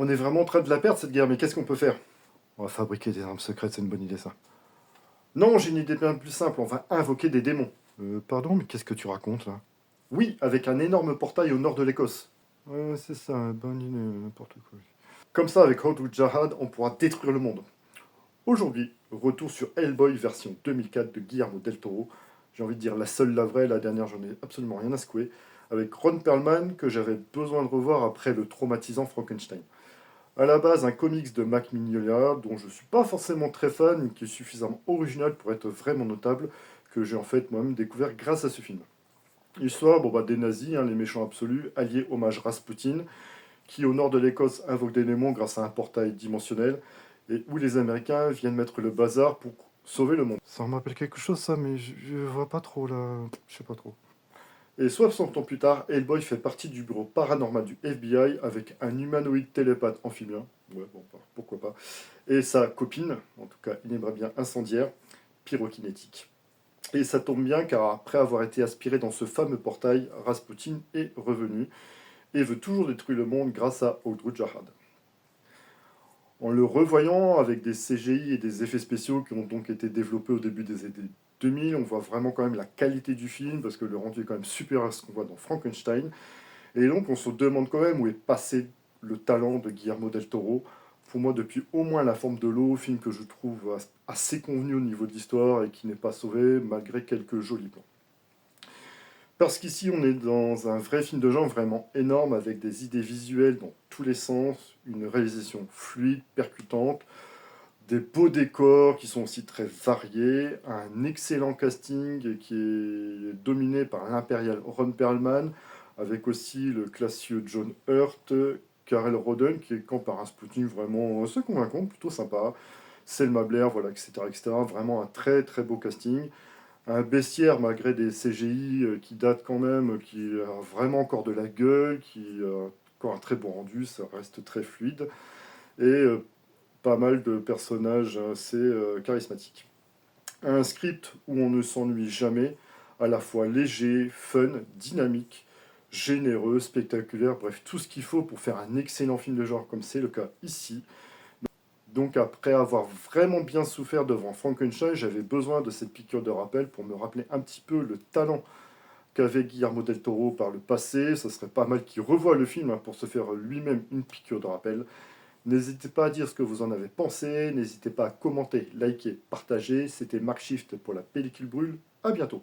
On est vraiment en train de la perdre cette guerre, mais qu'est-ce qu'on peut faire? On va fabriquer des armes secrètes, c'est une bonne idée ça. Non, j'ai une idée bien plus simple, on va invoquer des démons. Pardon, mais qu'est-ce que tu racontes là? Oui, avec un énorme portail au nord de l'Écosse. Ouais, c'est ça, bonne idée, n'importe quoi. Comme ça, avec Hordul Jahad, on pourra détruire le monde. Aujourd'hui, retour sur Hellboy version 2004 de Guillermo del Toro. J'ai envie de dire la seule, la vraie, la dernière, j'en ai absolument rien à secouer. Avec Ron Perlman, que j'avais besoin de revoir après le traumatisant Frankenstein. À la base, un comics de Mac Mignola, dont je ne suis pas forcément très fan, mais qui est suffisamment original pour être vraiment notable, que j'ai en fait moi-même découvert grâce à ce film. Histoire bon, des nazis, hein, les méchants absolus, alliés hommage Rasputin, qui au nord de l'Écosse invoque des démons grâce à un portail dimensionnel, et où les Américains viennent mettre le bazar pour sauver le monde. Ça me rappelle quelque chose ça, mais je vois pas trop là, je sais pas trop. Et 60 ans plus tard, Hellboy fait partie du bureau paranormal du FBI avec un humanoïde télépathe amphibien, ouais bon, pourquoi pas, et sa copine, en tout cas il aimerait bien incendiaire, pyrokinétique. Et ça tombe bien car après avoir été aspiré dans ce fameux portail, Rasputin est revenu et veut toujours détruire le monde grâce à Hordul Jahad. En le revoyant avec des CGI et des effets spéciaux qui ont donc été développés au début des années 2000, on voit vraiment quand même la qualité du film parce que le rendu est quand même supérieur à ce qu'on voit dans Frankenstein. Et donc on se demande quand même où est passé le talent de Guillermo del Toro. Pour moi, depuis au moins La Forme de l'eau, film que je trouve assez convenu au niveau de l'histoire et qui n'est pas sauvé malgré quelques jolis plans. Parce qu'ici, on est dans un vrai film de genre vraiment énorme, avec des idées visuelles dans tous les sens, une réalisation fluide, percutante, des beaux décors qui sont aussi très variés, un excellent casting qui est dominé par l'impérial Ron Perlman, avec aussi le classieux John Hurt, Karel Roden, qui est camp par un Sputnik vraiment assez convaincant, plutôt sympa, Selma Blair, voilà, etc., etc. Vraiment un très très beau casting un bestiaire malgré des CGI qui datent quand même, qui a vraiment encore de la gueule, qui a encore un très bon rendu, ça reste très fluide, et pas mal de personnages assez charismatiques. Un script où on ne s'ennuie jamais, à la fois léger, fun, dynamique, généreux, spectaculaire, bref, tout ce qu'il faut pour faire un excellent film de genre comme c'est le cas ici. Donc après avoir vraiment bien souffert devant Frankenstein, j'avais besoin de cette piqûre de rappel pour me rappeler un petit peu le talent qu'avait Guillermo del Toro par le passé. Ce serait pas mal qu'il revoie le film pour se faire lui-même une piqûre de rappel. N'hésitez pas à dire ce que vous en avez pensé, n'hésitez pas à commenter, liker, partager. C'était Mark Shift pour la pellicule brûle. À bientôt.